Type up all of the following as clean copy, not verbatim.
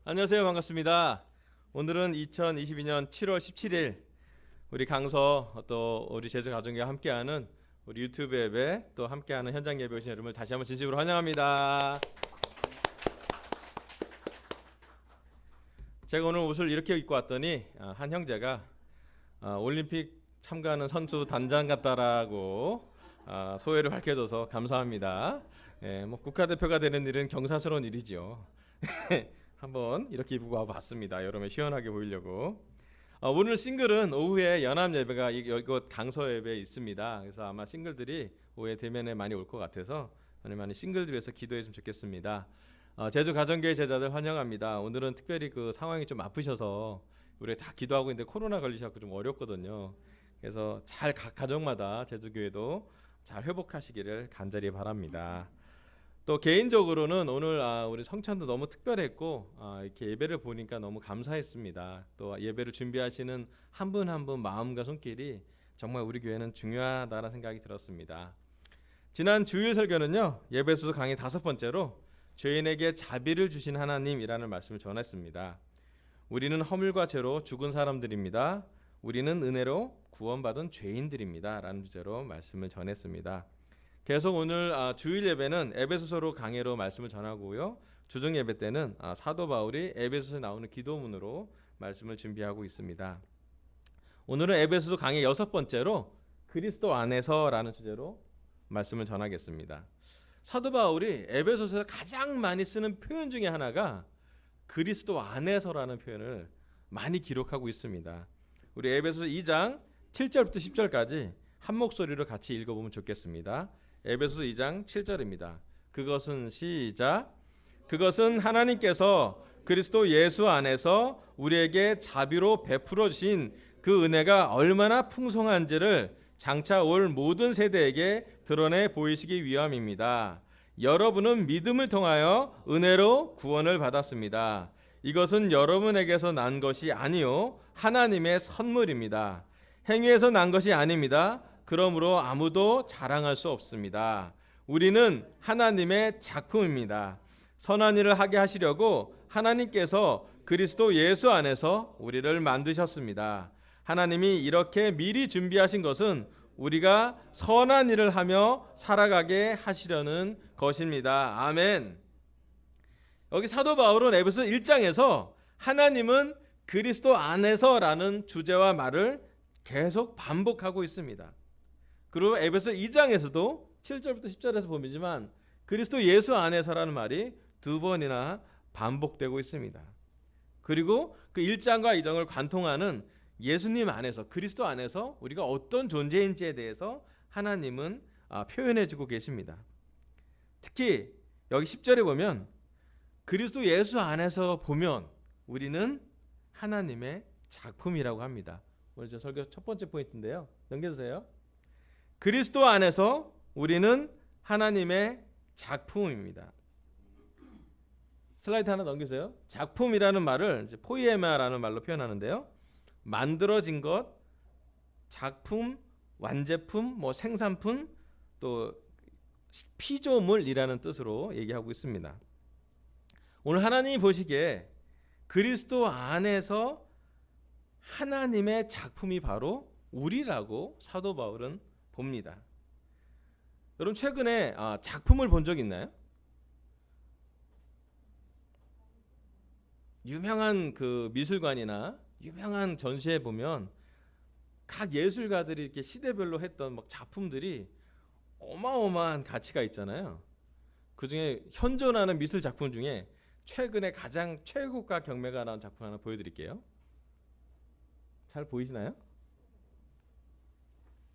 안녕하세요. 반갑습니다. 오늘은 2022년 7월 17일 우리 강서 또 우리 제주 가정과 함께하는 우리 유튜브 예배 또 함께하는 현장 예배 오신 여러분을 다시 한번 진심으로 환영합니다. 제가 오늘 옷을 이렇게 입고 왔더니 한 형제가 올림픽 참가하는 선수 단장 같다라고 소회를 밝혀줘서 감사합니다. 뭐 국가대표가 되는 일은 경사스러운 일이죠. 한번 이렇게 입고 와봤습니다. 여름에 시원하게 보이려고. 오늘 싱글은 오후에 연합 예배가 이곳 강서 예배에 있습니다. 그래서 아마 싱글들이 오후에 대면에 많이 올 것 같아서 많이 싱글들 위해서 기도했으면 좋겠습니다. 제주 가정교회 제자들 환영합니다. 오늘은 특별히 그 상황이 좀 아프셔서 우리 다 기도하고 있는데 코로나 걸리셔서 좀 어렵거든요. 그래서 잘 각 가정마다 제주교회도 잘 회복하시기를 간절히 바랍니다. 또 개인적으로는 오늘 우리 성찬도 너무 특별했고 이렇게 예배를 보니까 너무 감사했습니다. 또 예배를 준비하시는 한 분 한 분 마음과 손길이 정말 우리 교회는 중요하다는 생각이 들었습니다. 지난 주일 설교는요, 예배소서 강의 5번째로 죄인에게 자비를 주신 하나님이라는 말씀을 전했습니다. 우리는 허물과 죄로 죽은 사람들입니다. 우리는 은혜로 구원받은 죄인들입니다. 라는 주제로 말씀을 전했습니다. 계속 오늘 주일 예배는 에베소서로 강해로 말씀을 전하고요. 주중 예배 때는 사도 바울이 에베소서에 나오는 기도문으로 말씀을 준비하고 있습니다. 오늘은 에베소서 강해 6번째로 그리스도 안에서라는 주제로 말씀을 전하겠습니다. 사도 바울이 에베소서에서 가장 많이 쓰는 표현 중에 하나가 그리스도 안에서라는 표현을 많이 기록하고 있습니다. 우리 에베소서 2장 7절부터 10절까지 한 목소리로 같이 읽어보면 좋겠습니다. 에베소서 2장 7절입니다. 그것은 시작. 그것은 하나님께서 그리스도 예수 안에서 우리에게 자비로 베풀어 주신 그 은혜가 얼마나 풍성한지를 장차 올 모든 세대에게 드러내 보이시기 위함입니다. 여러분은 믿음을 통하여 은혜로 구원을 받았습니다. 이것은 여러분에게서 난 것이 아니요 하나님의 선물입니다. 행위에서 난 것이 아닙니다. 그러므로 아무도 자랑할 수 없습니다. 우리는 하나님의 작품입니다. 선한 일을 하게 하시려고 하나님께서 그리스도 예수 안에서 우리를 만드셨습니다. 하나님이 이렇게 미리 준비하신 것은 우리가 선한 일을 하며 살아가게 하시려는 것입니다. 아멘. 여기 사도 바울은 에베소 1장에서 하나님은 그리스도 안에서라는 주제와 말을 계속 반복하고 있습니다. 그리고 에베소 2장에서도 7절부터 10절에서 보지만 그리스도 예수 안에서라는 말이 2번이나 반복되고 있습니다. 그리고 그 1장과 2장을 관통하는 예수님 안에서 그리스도 안에서 우리가 어떤 존재인지에 대해서 하나님은 표현해주고 계십니다. 특히 여기 10절에 보면 그리스도 예수 안에서 보면 우리는 하나님의 작품이라고 합니다. 오늘 저 설교 첫 번째 포인트인데요. 넘겨주세요. 그리스도 안에서 우리는 하나님의 작품입니다. 슬라이드 하나 넘기세요. 작품이라는 말을 이제 포이에마라는 말로 표현하는데요. 만들어진 것, 작품, 완제품, 뭐 생산품, 또 피조물이라는 뜻으로 얘기하고 있습니다. 오늘 하나님이 보시기에 그리스도 안에서 하나님의 작품이 바로 우리라고 사도 바울은 봅니다. 여러분 최근에 작품을 본 적 있나요? 유명한 그 미술관이나 유명한 전시회 보면 각 예술가들이 이렇게 시대별로 했던 막 작품들이 어마어마한 가치가 있잖아요. 그중에 현존하는 미술 작품 중에 최근에 가장 최고가 경매가 나온 작품 하나 보여드릴게요. 잘 보이시나요?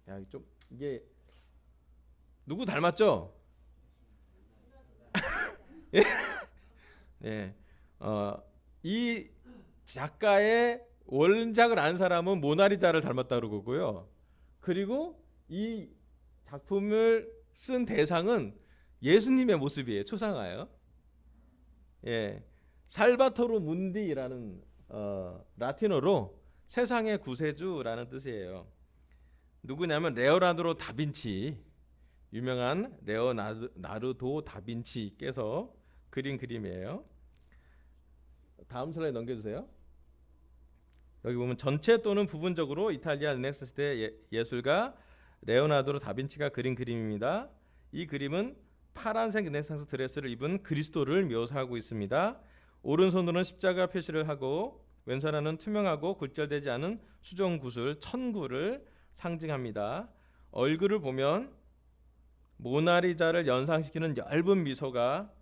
야, 좀 이게 누구 닮았죠? 예. 예. 이 작가의 원작을 아는 사람은 모나리자를 닮았다고 그러고요. 그리고 이 작품을 쓴 대상은 예수님의 모습이에요. 초상화예요. 예. 살바토르 문디라는 라틴어로 세상의 구세주라는 뜻이에요. 누구냐면 레오나르도 다빈치, 유명한 레오나르도 다빈치께서 그린 그림이에요. 다음 슬라이드 넘겨주세요. 여기 보면 전체 또는 부분적으로 이탈리아 르네상스 시대 예술가 레오나르도 다빈치가 그린 그림입니다. 이 그림은 파란색 르네상스 드레스를 입은 그리스도를 묘사하고 있습니다. 오른손으로는 십자가 표시를 하고 왼손에는 투명하고 굴절되지 않은 수정 구슬 천구를 상징합니다. 얼굴을 보면 모나리자를 연상시키는 엷은 미소가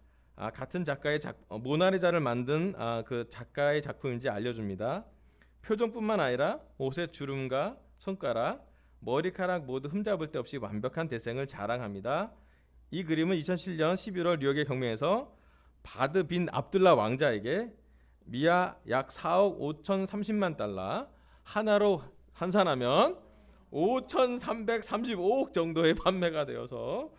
같은 작가의 모나리자를 만든 그 작가의 작품인지 알려줍니다. 표정뿐만 아니라 옷의 주름과 손가락, 머리카락 모두 흠잡을 데 없이 완벽한 대생을 자랑합니다. 이 그림은 2007년 11월 뉴욕의 경매에서 바드 빈 압둘라 왕자에게 미아 약 4억 5,030만 달러, 하나로 환산하면 5,335억 정도에 판매가 되어서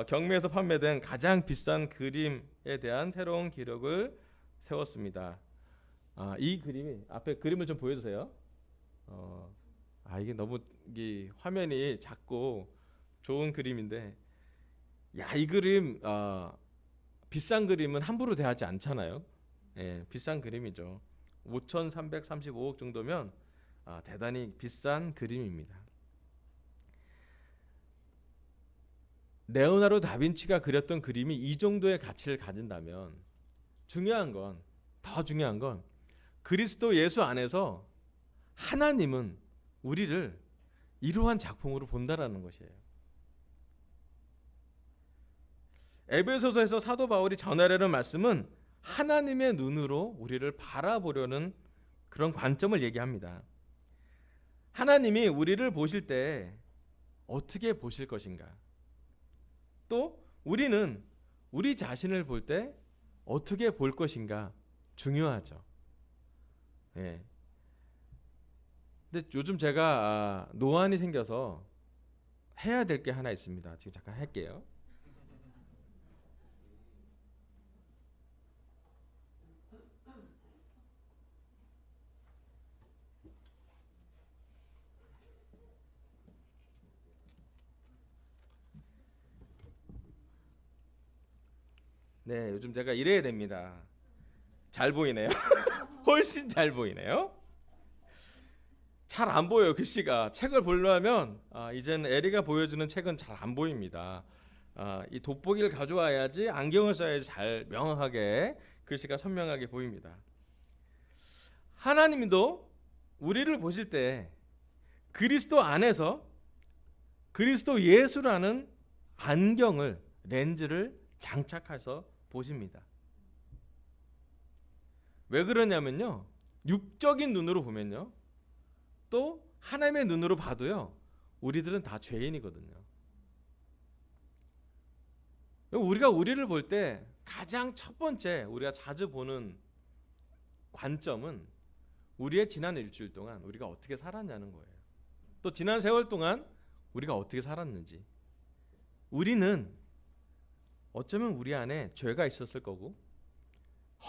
경매에서 판매된 가장 비싼 그림에 대한 새로운 기록을 세웠습니다. 이 그림이 앞에 그림을 좀 보여주세요. 이게 너무 이 화면이 작고 좋은 그림인데, 이 그림 비싼 그림은 함부로 대하지 않잖아요. 예, 비싼 그림이죠. 5,335억 정도면 대단히 비싼 그림입니다. 레오나르도 다빈치가 그렸던 그림이 이 정도의 가치를 가진다면 더 중요한 건 그리스도 예수 안에서 하나님은 우리를 이러한 작품으로 본다라는 것이에요. 에베소서에서 사도 바울이 전하려는 말씀은 하나님의 눈으로 우리를 바라보려는 그런 관점을 얘기합니다. 하나님이 우리를 보실 때 어떻게 보실 것인가? 또 우리는 우리 자신을 볼 때 어떻게 볼 것인가 중요하죠. 예. 근데 요즘 제가 노안이 생겨서 해야 될 게 하나 있습니다. 지금 잠깐 할게요. 네, 요즘 제가 이래야 됩니다. 잘 보이네요. 훨씬 잘 보이네요. 잘 안 보여요, 글씨가. 책을 보려면 이제는 에리가 보여주는 책은 잘 안 보입니다. 이 돋보기를 가져와야지, 안경을 써야지 잘 명확하게 글씨가 선명하게 보입니다. 하나님도 우리를 보실 때 그리스도 안에서 그리스도 예수라는 안경을, 렌즈를 장착해서 보십니다. 왜 그러냐면요, 육적인 눈으로 보면요, 또 하나님의 눈으로 봐도요, 우리들은 다 죄인이거든요. 우리가 우리를 볼 때 가장 첫 번째 우리가 자주 보는 관점은 우리의 지난 일주일 동안 우리가 어떻게 살았냐는 거예요. 또 지난 세월 동안 우리가 어떻게 살았는지. 우리는 어쩌면 우리 안에 죄가 있었을 거고,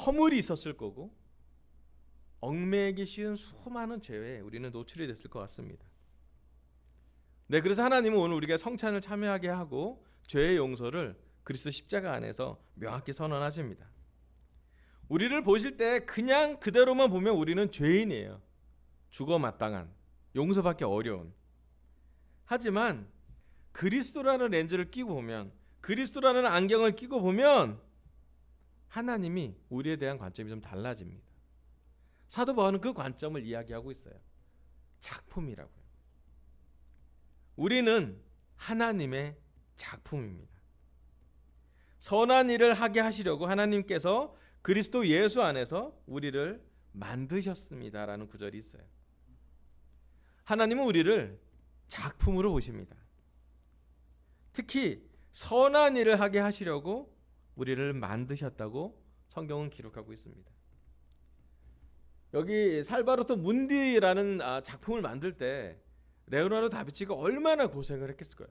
허물이 있었을 거고, 얽매이기 쉬운 수많은 죄에 우리는 노출이 됐을 것 같습니다. 네, 그래서 하나님은 오늘 우리가 성찬을 참여하게 하고 죄의 용서를 그리스도 십자가 안에서 명확히 선언하십니다. 우리를 보실 때 그냥 그대로만 보면 우리는 죄인이에요. 죽어 마땅한, 용서받기 어려운. 하지만 그리스도라는 렌즈를 끼고 보면, 그리스도라는 안경을 끼고 보면 하나님이 우리에 대한 관점이 좀 달라집니다. 사도 바울은 그 관점을 이야기하고 있어요. 작품이라고요. 우리는 하나님의 작품입니다. 선한 일을 하게 하시려고 하나님께서 그리스도 예수 안에서 우리를 만드셨습니다라는 구절이 있어요. 하나님은 우리를 작품으로 보십니다. 특히 선한 일을 하게 하시려고 우리를 만드셨다고 성경은 기록하고 있습니다. 여기 살바르토 문디라는 작품을 만들 때 레오나르도 다빈치가 얼마나 고생을 했겠을까요?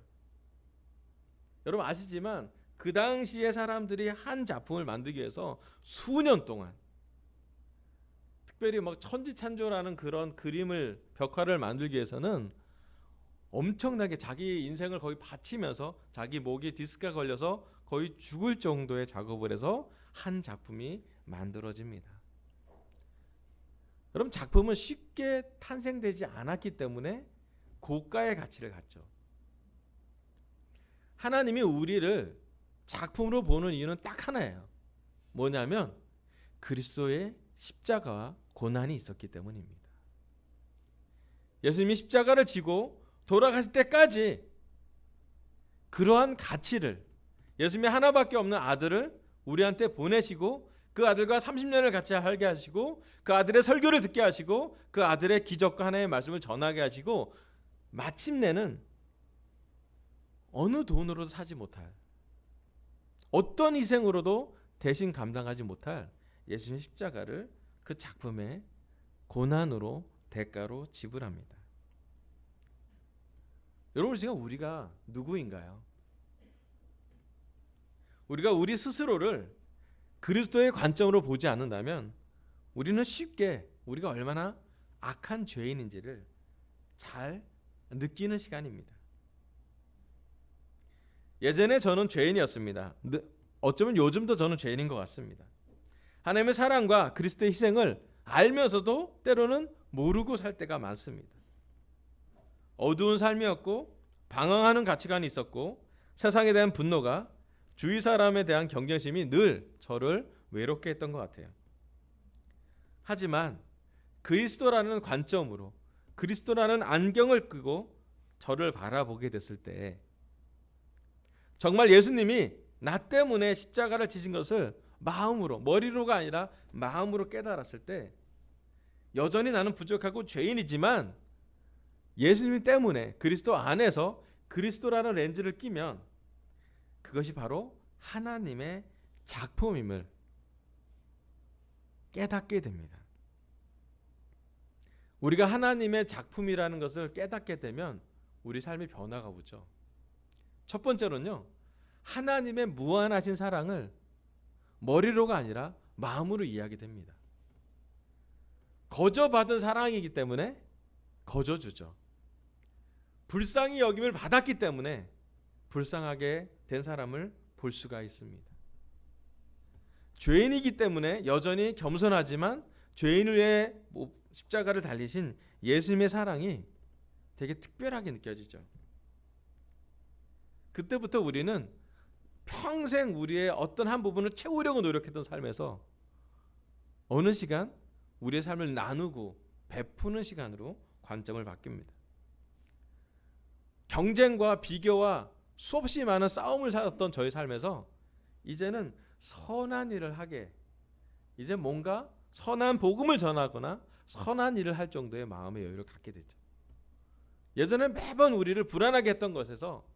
여러분 아시지만 그 당시에 사람들이 한 작품을 만들기 위해서 수년 동안, 특별히 막 천지찬조라는 그런 그림을, 벽화를 만들기 위해서는 엄청나게 자기 인생을 거의 바치면서 자기 목에 디스크가 걸려서 거의 죽을 정도의 작업을 해서 한 작품이 만들어집니다. 여러분, 작품은 쉽게 탄생되지 않았기 때문에 고가의 가치를 갖죠. 하나님이 우리를 작품으로 보는 이유는 딱 하나예요. 뭐냐면 그리스도의 십자가와 고난이 있었기 때문입니다. 예수님이 십자가를 지고 돌아가실 때까지 그러한 가치를, 예수님이 하나밖에 없는 아들을 우리한테 보내시고 그 아들과 30년을 같이 살게 하시고 그 아들의 설교를 듣게 하시고 그 아들의 기적과 하나님의 말씀을 전하게 하시고 마침내는 어느 돈으로도 사지 못할, 어떤 희생으로도 대신 감당하지 못할 예수님의 십자가를 그 작품의 고난으로 대가로 지불합니다. 여러분, 지금 우리가 누구인가요? 우리가 우리 스스로를 그리스도의 관점으로 보지 않는다면 우리는 쉽게 우리가 얼마나 악한 죄인인지를 잘 느끼는 시간입니다. 예전에 저는 죄인이었습니다. 어쩌면 요즘도 저는 죄인인 것 같습니다. 하나님의 사랑과 그리스도의 희생을 알면서도 때로는 모르고 살 때가 많습니다. 어두운 삶이었고 방황하는 가치관이 있었고 세상에 대한 분노가, 주위 사람에 대한 경쟁심이 늘 저를 외롭게 했던 것 같아요. 하지만 그리스도라는 관점으로, 그리스도라는 안경을 끼고 저를 바라보게 됐을 때, 정말 예수님이 나 때문에 십자가를 지신 것을 마음으로, 머리로가 아니라 마음으로 깨달았을 때 여전히 나는 부족하고 죄인이지만 예수님 때문에 그리스도 안에서 그리스도라는 렌즈를 끼면 그것이 바로 하나님의 작품임을 깨닫게 됩니다. 우리가 하나님의 작품이라는 것을 깨닫게 되면 우리 삶이 변화가 오죠. 첫 번째로는요, 하나님의 무한하신 사랑을 머리로가 아니라 마음으로 이해하게 됩니다. 거저받은 사랑이기 때문에 거저주죠. 불쌍히 여김을 받았기 때문에 불쌍하게 된 사람을 볼 수가 있습니다. 죄인이기 때문에 여전히 겸손하지만 죄인을 위해 십자가를 달리신 예수님의 사랑이 되게 특별하게 느껴지죠. 그때부터 우리는 평생 우리의 어떤 한 부분을 채우려고 노력했던 삶에서 어느 시간 우리의 삶을 나누고 베푸는 시간으로 관점을 바뀝니다. 경쟁과 비교와 수없이 많은 싸움을 살았던 저의 삶에서 이제는 선한 일을 하게, 이제 뭔가 선한 복음을 전하거나 선한 일을 할 정도의 마음의 여유를 갖게 됐죠. 예전에 매번 우리를 불안하게 했던 것에서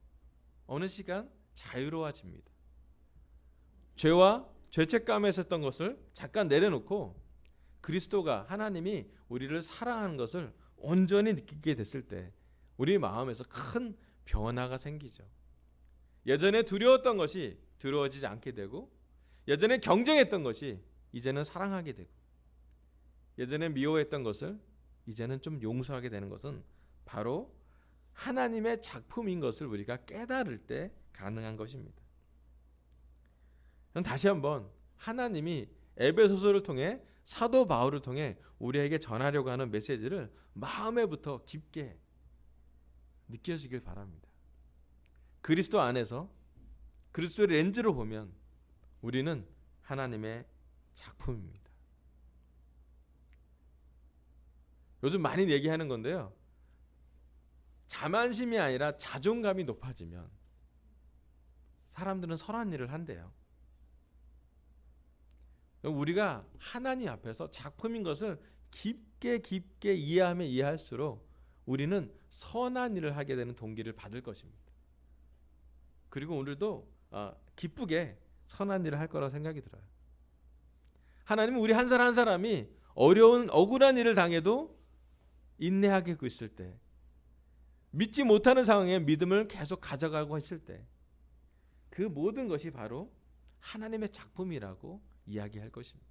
어느 시간 자유로워집니다. 죄와 죄책감에 있었던 것을 잠깐 내려놓고 그리스도가, 하나님이 우리를 사랑하는 것을 온전히 느끼게 됐을 때 우리 마음에서 큰 변화가 생기죠. 예전에 두려웠던 것이 두려워지지 않게 되고, 예전에 경쟁했던 것이 이제는 사랑하게 되고, 예전에 미워했던 것을 이제는 좀 용서하게 되는 것은 바로 하나님의 작품인 것을 우리가 깨달을 때 가능한 것입니다. 다시 한번 하나님이 에베소서를 통해, 사도 바울을 통해 우리에게 전하려고 하는 메시지를 마음에부터 깊게 느껴지길 바랍니다. 그리스도 안에서 그리스도의 렌즈로 보면 우리는 하나님의 작품입니다. 요즘 많이 얘기하는 건데요, 자만심이 아니라 자존감이 높아지면 사람들은 선한 일을 한대요. 우리가 하나님 앞에서 작품인 것을 깊게 이해하면 이해할수록 우리는 선한 일을 하게 되는 동기를 받을 것입니다. 그리고 오늘도 기쁘게 선한 일을 할 거라고 생각이 들어요. 하나님은 우리 한 사람 한 사람이 어려운 억울한 일을 당해도 인내하게 있을 때, 믿지 못하는 상황에 믿음을 계속 가져가고 있을 때, 그 모든 것이 바로 하나님의 작품이라고 이야기할 것입니다.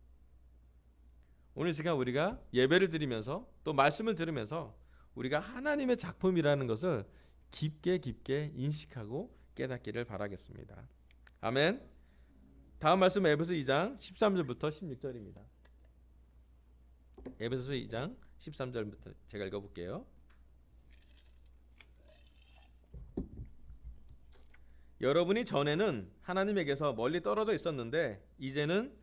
오늘 시간 우리가 예배를 드리면서 또 말씀을 들으면서 우리가 하나님의 작품이라는 것을 깊게 인식하고 깨닫기를 바라겠습니다. 아멘. 다음 말씀 에베소 2장 13절부터 16절입니다. 에베소서 2장 13절부터 제가 읽어볼게요. 여러분이 전에는 하나님에게서 멀리 떨어져 있었는데 이제는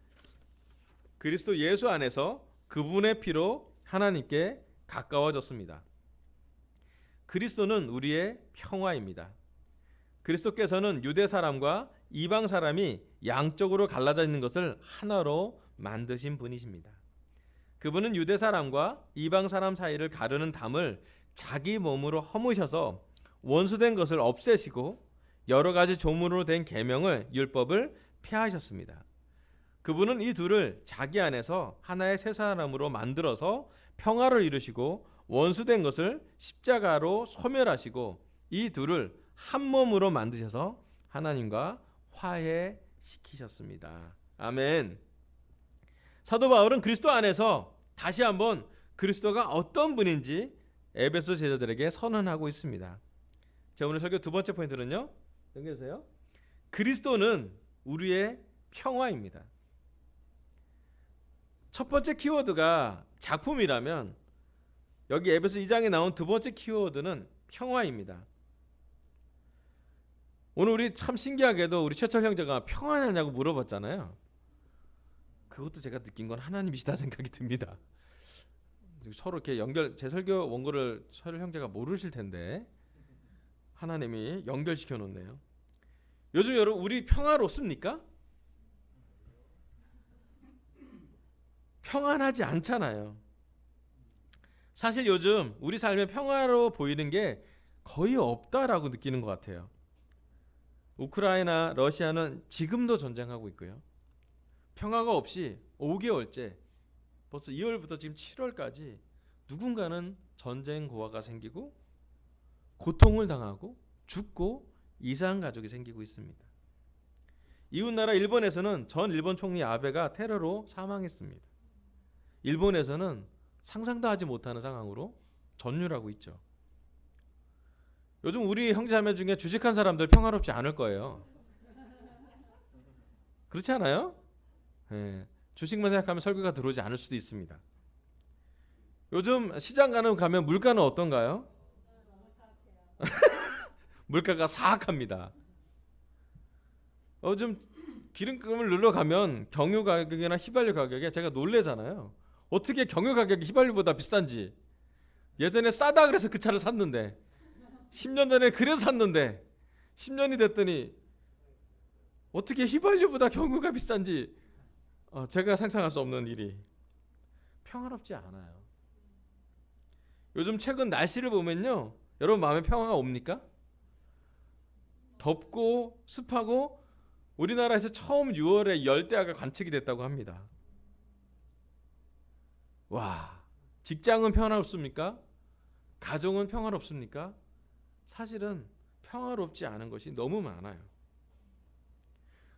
그리스도 예수 안에서 그분의 피로 하나님께 가까워졌습니다. 그리스도는 우리의 평화입니다. 그리스도께서는 유대 사람과 이방 사람이 양쪽으로 갈라져 있는 것을 하나로 만드신 분이십니다. 그분은 유대 사람과 이방 사람 사이를 가르는 담을 자기 몸으로 허무셔서 원수된 것을 없애시고 여러 가지 조문으로 된 계명을 율법을 폐하셨습니다. 그분은 이 둘을 자기 안에서 하나의 새 사람으로 만들어서 평화를 이루시고 원수된 것을 십자가로 소멸하시고 이 둘을 한 몸으로 만드셔서 하나님과 화해시키셨습니다. 아멘. 사도 바울은 그리스도 안에서 다시 한번 그리스도가 어떤 분인지 에베소 제자들에게 선언하고 있습니다. 자, 오늘 설교 두 번째 포인트는요. 넘겨주세요. 그리스도는 우리의 평화입니다. 첫 번째 키워드가 작품이라면 여기 에베소 2장에 나온 두 번째 키워드는 평화입니다. 오늘 우리 참 신기하게도 우리 최철 형제가 평안하냐고 물어봤잖아요. 그것도 제가 느낀 건 하나님이시다 생각이 듭니다. 서로 이렇게 제 설교 원고를 철 형제가 모르실 텐데 하나님이 연결시켜 놓네요. 요즘 여러분 우리 평화롭습니까? 평안하지 않잖아요. 사실 요즘 우리 삶에 평화로 보이는 게 거의 없다라고 느끼는 것 같아요. 우크라이나, 러시아는 지금도 전쟁하고 있고요. 평화가 없이 5개월째 벌써 2월부터 지금 7월까지 누군가는 전쟁 고화가 생기고 고통을 당하고 죽고 이상한 가족이 생기고 있습니다. 이웃나라 일본에서는 전 일본 총리 아베가 테러로 사망했습니다. 일본에서는 상상도 하지 못하는 상황으로 전율하고 있죠. 요즘 우리 형제자매 중에 주식한 사람들 평화롭지 않을 거예요. 그렇지 않아요? 네. 주식만 생각하면 설교가 들어오지 않을 수도 있습니다. 요즘 시장 가면 물가는 어떤가요? 물가가 사악합니다. 요즘 기름값을 눌러가면 경유 가격이나 휘발유 가격에 제가 놀래잖아요. 어떻게 경유 가격이 휘발유보다 비싼지. 예전에 싸다 그래서 그 차를 샀는데 10년 전에 그래서 샀는데 10년이 됐더니 어떻게 휘발유보다 경유가 비싼지 제가 상상할 수 없는 일이. 평화롭지 않아요. 요즘 최근 날씨를 보면요, 여러분 마음에 평화가 옵니까? 덥고 습하고 우리나라에서 처음 6월에 열대야가 관측이 됐다고 합니다. 와, 직장은 평화롭습니까? 가정은 평화롭습니까? 사실은 평화롭지 않은 것이 너무 많아요.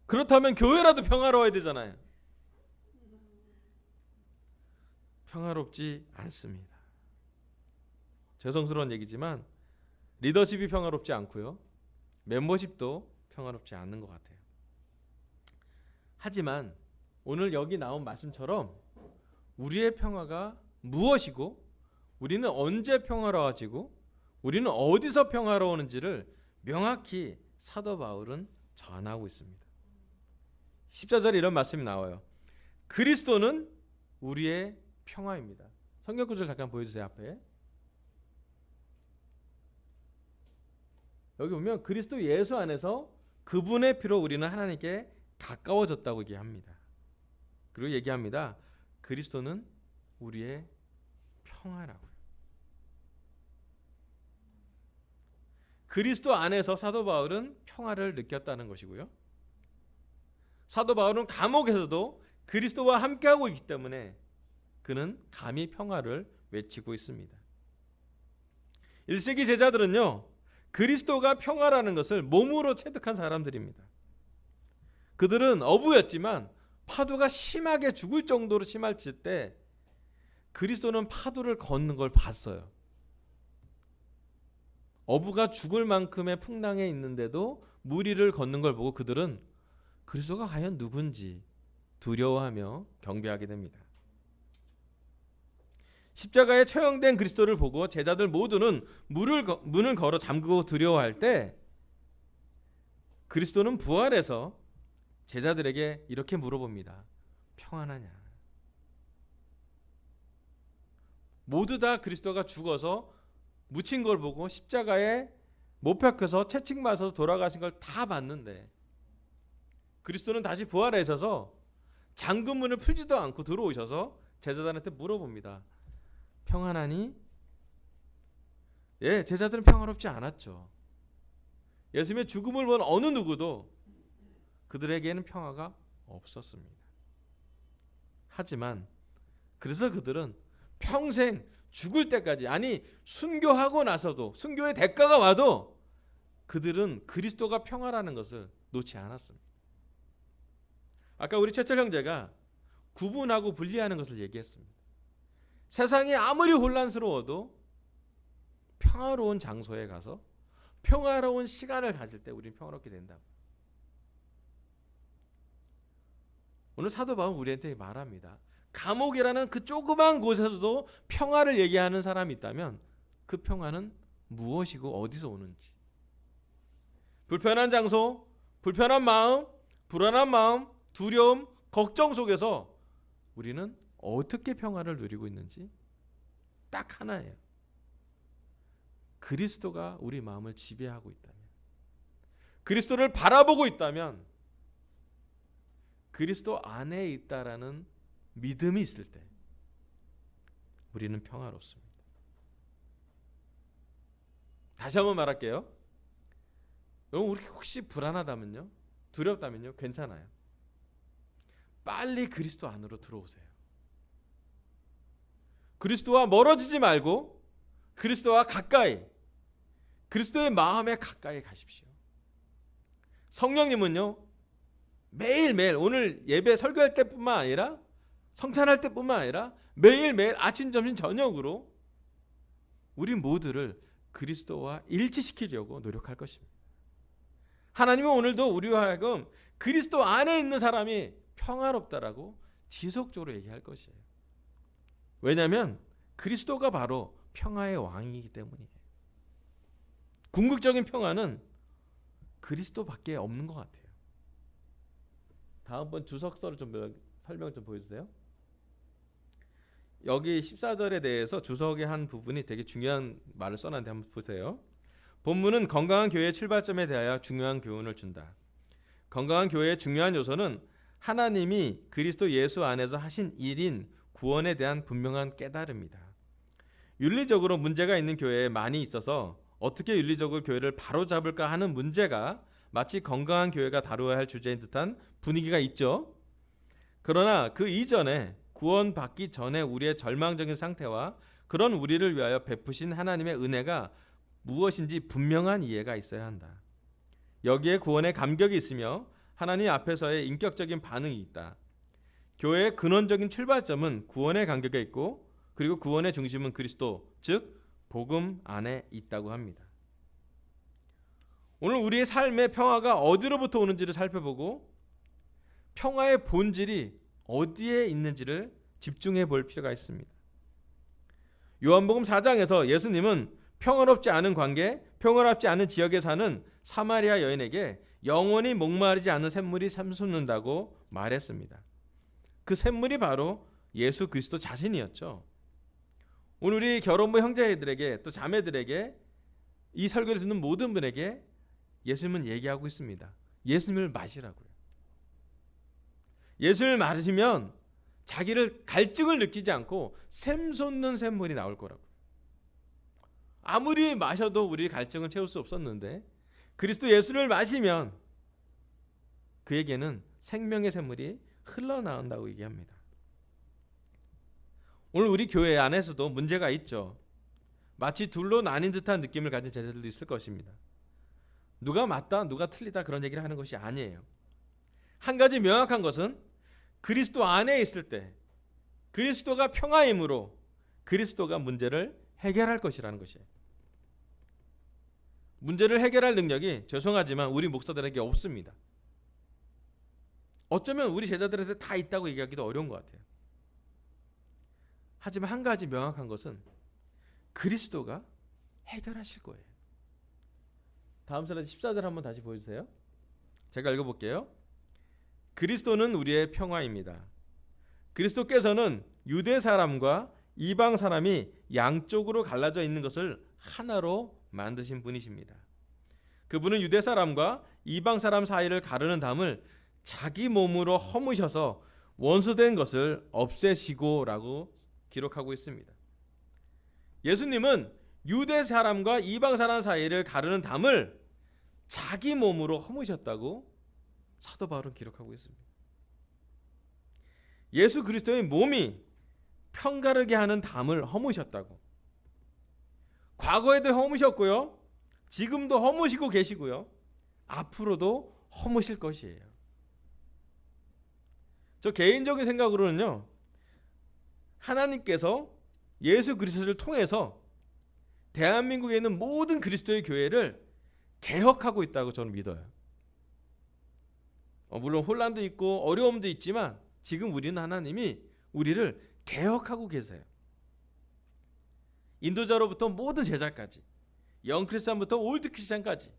그렇다면 교회라도 평화로워야 되잖아요. 평화롭지 않습니다. 죄송스러운 얘기지만 리더십이 평화롭지 않고요, 멤버십도 평화롭지 않는 것 같아요. 하지만 오늘 여기 나온 말씀처럼 우리의 평화가 무엇이고 우리는 언제 평화로워지고 우리는 어디서 평화로우는지를 명확히 사도 바울은 전하고 있습니다. 14절에 이런 말씀이 나와요. 그리스도는 우리의 평화입니다. 성경 구절 잠깐 보여주세요. 앞에 여기 보면 그리스도 예수 안에서 그분의 피로 우리는 하나님께 가까워졌다고 얘기합니다. 그리고 얘기합니다. 그리스도는 우리의 평화라고요. 그리스도 안에서 사도 바울은 평화를 느꼈다는 것이고요. 사도 바울은 감옥에서도 그리스도와 함께하고 있기 때문에 그는 감히 평화를 외치고 있습니다. 1세기 제자들은요, 그리스도가 평화라는 것을 몸으로 체득한 사람들입니다. 그들은 어부였지만 파도가 심하게 죽을 정도로 심해질 때 그리스도는 파도를 걷는 걸 봤어요. 어부가 죽을 만큼의 풍랑에 있는데도 무리를 걷는 걸 보고 그들은 그리스도가 과연 누군지 두려워하며 경배하게 됩니다. 십자가에 처형된 그리스도를 보고 제자들 모두는 문을 걸어 잠그고 두려워할 때 그리스도는 부활해서 제자들에게 이렇게 물어봅니다. 평안하냐? 모두 다 그리스도가 죽어서 묻힌 걸 보고 십자가에 못 박혀서 채찍 맞아서 돌아가신 걸 다 봤는데 그리스도는 다시 부활하셔서 잠금 문을 풀지도 않고 들어오셔서 제자들한테 물어봅니다. 평안하니? 예, 제자들은 평화롭지 않았죠. 예수님의 죽음을 본 어느 누구도 그들에게는 평화가 없었습니다. 하지만 그래서 그들은 평생 죽을 때까지, 아니 순교하고 나서도, 순교의 대가가 와도 그들은 그리스도가 평화라는 것을 놓지 않았습니다. 아까 우리 최철 형제가 구분하고 분리하는 것을 얘기했습니다. 세상이 아무리 혼란스러워도 평화로운 장소에 가서 평화로운 시간을 가질 때 우리는 평화롭게 된다. 오늘 사도 바울은 우리한테 말합니다. 감옥이라는 그 조그만 곳에서도 평화를 얘기하는 사람이 있다면 그 평화는 무엇이고 어디서 오는지. 불편한 장소, 불편한 마음, 불안한 마음, 두려움, 걱정 속에서 우리는 어떻게 평화를 누리고 있는지 딱 하나예요. 그리스도가 우리 마음을 지배하고 있다면, 그리스도를 바라보고 있다면, 그리스도 안에 있다라는 믿음이 있을 때 우리는 평화롭습니다. 다시 한번 말할게요. 우리 혹시 불안하다면요, 두렵다면요, 괜찮아요. 빨리 그리스도 안으로 들어오세요. 그리스도와 멀어지지 말고 그리스도와 가까이, 그리스도의 마음에 가까이 가십시오. 성령님은요, 매일매일, 오늘 예배 설교할 때뿐만 아니라 성찬할 때뿐만 아니라 매일매일 아침, 점심, 저녁으로 우리 모두를 그리스도와 일치시키려고 노력할 것입니다. 하나님은 오늘도 우리와 하여금 그리스도 안에 있는 사람이 평화롭다라고 지속적으로 얘기할 것이에요. 왜냐하면 그리스도가 바로 평화의 왕이기 때문이에요. 궁극적인 평화는 그리스도밖에 없는 것 같아요. 다음번 주석서를 좀 설명 좀 보여주세요. 여기 14절에 대해서 주석의 한 부분이 되게 중요한 말을 써놨는데 한번 보세요. 본문은 건강한 교회의 출발점에 대하여 중요한 교훈을 준다. 건강한 교회의 중요한 요소는 하나님이 그리스도 예수 안에서 하신 일인 구원에 대한 분명한 깨달음이다. 윤리적으로 문제가 있는 교회에 많이 있어서 어떻게 윤리적으로 교회를 바로잡을까 하는 문제가 마치 건강한 교회가 다루어야 할 주제인 듯한 분위기가 있죠. 그러나 그 이전에 구원받기 전에 우리의 절망적인 상태와 그런 우리를 위하여 베푸신 하나님의 은혜가 무엇인지 분명한 이해가 있어야 한다. 여기에 구원의 감격이 있으며 하나님 앞에서의 인격적인 반응이 있다. 교회의 근원적인 출발점은 구원의 감격에 있고, 그리고 구원의 중심은 그리스도, 즉 복음 안에 있다고 합니다. 오늘 우리의 삶의 평화가 어디로부터 오는지를 살펴보고 평화의 본질이 어디에 있는지를 집중해 볼 필요가 있습니다. 요한복음 4장에서 예수님은 평화롭지 않은 관계, 평화롭지 않은 지역에 사는 사마리아 여인에게 영원히 목마르지 않은 샘물이 샘솟는다고 말했습니다. 그 샘물이 바로 예수 그리스도 자신이었죠. 오늘 우리 결혼부 형제들에게 또 자매들에게 이 설교를 듣는 모든 분에게 예수님은 얘기하고 있습니다. 예수님을 맞으라고요. 예수님을 맞으시면 자기를 갈증을 느끼지 않고 샘솟는 샘물이 나올 거라고. 아무리 마셔도 우리 갈증을 채울 수 없었는데 그리스도 예수를 마시면 그에게는 생명의 샘물이 흘러나온다고 얘기합니다. 오늘 우리 교회 안에서도 문제가 있죠. 마치 둘로 나뉜 듯한 느낌을 가진 제자들도 있을 것입니다. 누가 맞다, 누가 틀리다 그런 얘기를 하는 것이 아니에요. 한 가지 명확한 것은 그리스도 안에 있을 때 그리스도가 평화이므로 그리스도가 문제를 해결할 것이라는 것이에요. 문제를 해결할 능력이 죄송하지만 우리 목사들에게 없습니다. 어쩌면 우리 제자들한테 다 있다고 얘기하기도 어려운 것 같아요. 하지만 한 가지 명확한 것은 그리스도가 해결하실 거예요. 다음 슬라이드 14절 한번 다시 보여주세요. 제가 읽어볼게요. 그리스도는 우리의 평화입니다. 그리스도께서는 유대 사람과 이방 사람이 양쪽으로 갈라져 있는 것을 하나로 만드신 분이십니다. 그분은 유대 사람과 이방 사람 사이를 가르는 담을 자기 몸으로 허무셔서 원수된 것을 없애시고라고 기록하고 있습니다. 예수님은 유대 사람과 이방 사람 사이를 가르는 담을 자기 몸으로 허무셨다고 사도 바울은 기록하고 있습니다. 예수 그리스도의 몸이 편가르게 하는 담을 허무셨다고. 과거에도 허무셨고요. 지금도 허무시고 계시고요. 앞으로도 허무실 것이에요. 저 개인적인 생각으로는요. 하나님께서 예수 그리스도를 통해서 대한민국에 있는 모든 그리스도의 교회를 개혁하고 있다고 저는 믿어요. 물론 혼란도 있고 어려움도 있지만 지금 우리는 하나님이 우리를 개혁하고 계세요. 인도자로부터 모든 제자까지, 영크리스찬부터 올드크리스찬까지,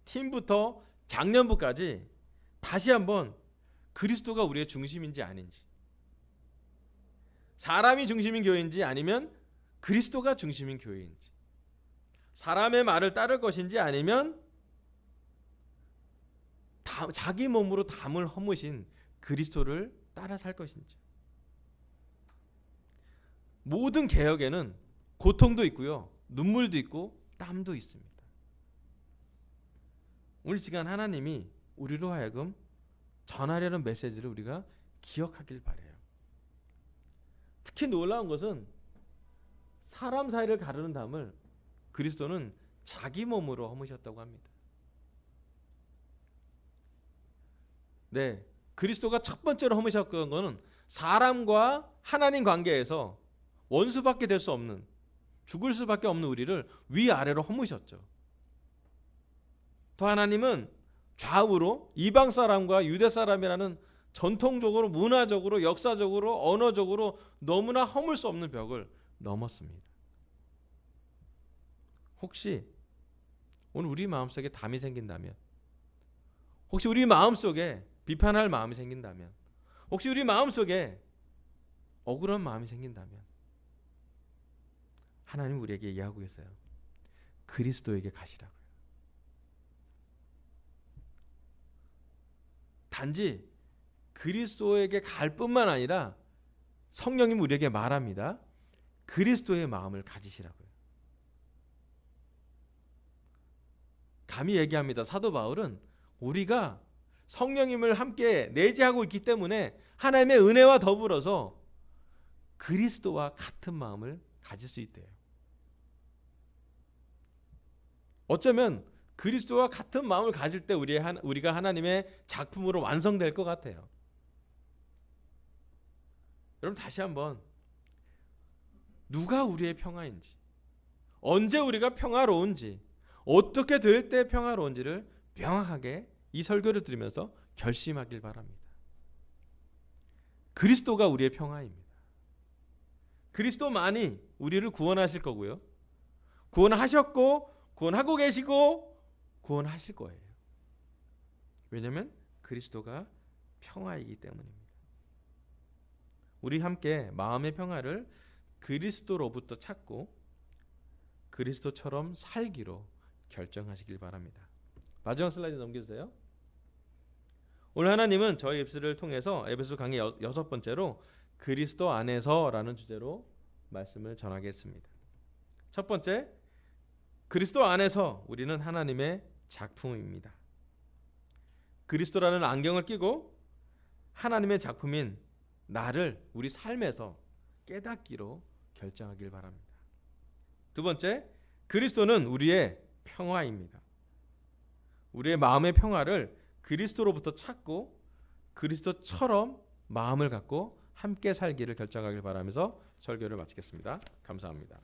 팀부터 장년부까지 다시 한번 그리스도가 우리의 중심인지 아닌지, 사람이 중심인 교회인지 아니면 그리스도가 중심인 교회인지, 사람의 말을 따를 것인지 아니면 자기 몸으로 담을 허무신 그리스도를 따라 살 것인지. 모든 개혁에는 고통도 있고요, 눈물도 있고 땀도 있습니다. 오늘 시간 하나님이 우리로 하여금 전하려는 메시지를 우리가 기억하길 바라요. 특히 놀라운 것은 사람 사이를 가르는 담을 그리스도는 자기 몸으로 허무셨다고 합니다. 네, 그리스도가 첫 번째로 허무셨던 것은 사람과 하나님 관계에서 원수밖에 될 수 없는, 죽을 수밖에 없는 우리를 위아래로 허무셨죠. 또 하나님은 좌우로 이방 사람과 유대 사람이라는 전통적으로, 문화적으로, 역사적으로, 언어적으로 너무나 허물 수 없는 벽을 넘었습니다. 혹시 오늘 우리 마음속에 담이 생긴다면, 혹시 우리 마음속에 비판할 마음이 생긴다면, 혹시 우리 마음속에 억울한 마음이 생긴다면 하나님 우리에게 얘기하고 계세요. 그리스도에게 가시라고요. 단지 그리스도에게 갈 뿐만 아니라 성령님 우리에게 말합니다. 그리스도의 마음을 가지시라고요. 감히 얘기합니다. 사도 바울은 우리가 성령님을 함께 내재하고 있기 때문에 하나님의 은혜와 더불어서 그리스도와 같은 마음을 가질 수 있대요. 어쩌면 그리스도와 같은 마음을 가질 때 우리가 하나님의 작품으로 완성될 것 같아요. 여러분 다시 한번 누가 우리의 평화인지, 언제 우리가 평화로운지, 어떻게 될 때 평화로운지를 명확하게 이 설교를 들으면서 결심하길 바랍니다. 그리스도가 우리의 평화입니다. 그리스도만이 우리를 구원하실 거고요. 구원하셨고 구원하고 계시고 구원하실 거예요. 왜냐하면 그리스도가 평화이기 때문입니다. 우리 함께 마음의 평화를 그리스도로부터 찾고 그리스도처럼 살기로 결정하시길 바랍니다. 마지막 슬라이드 넘겨주세요. 오늘 하나님은 저희 에피소드를 통해서 에베소 강의 6번째로 그리스도 안에서라는 주제로 말씀을 전하겠습니다. 첫 번째, 그리스도 안에서 우리는 하나님의 작품입니다. 그리스도라는 안경을 끼고 하나님의 작품인 나를 우리 삶에서 깨닫기로 결정하길 바랍니다. 두 번째, 그리스도는 우리의 평화입니다. 우리의 마음의 평화를 그리스도로부터 찾고 그리스도처럼 마음을 갖고 함께 살기를 결정하길 바라면서 설교를 마치겠습니다. 감사합니다.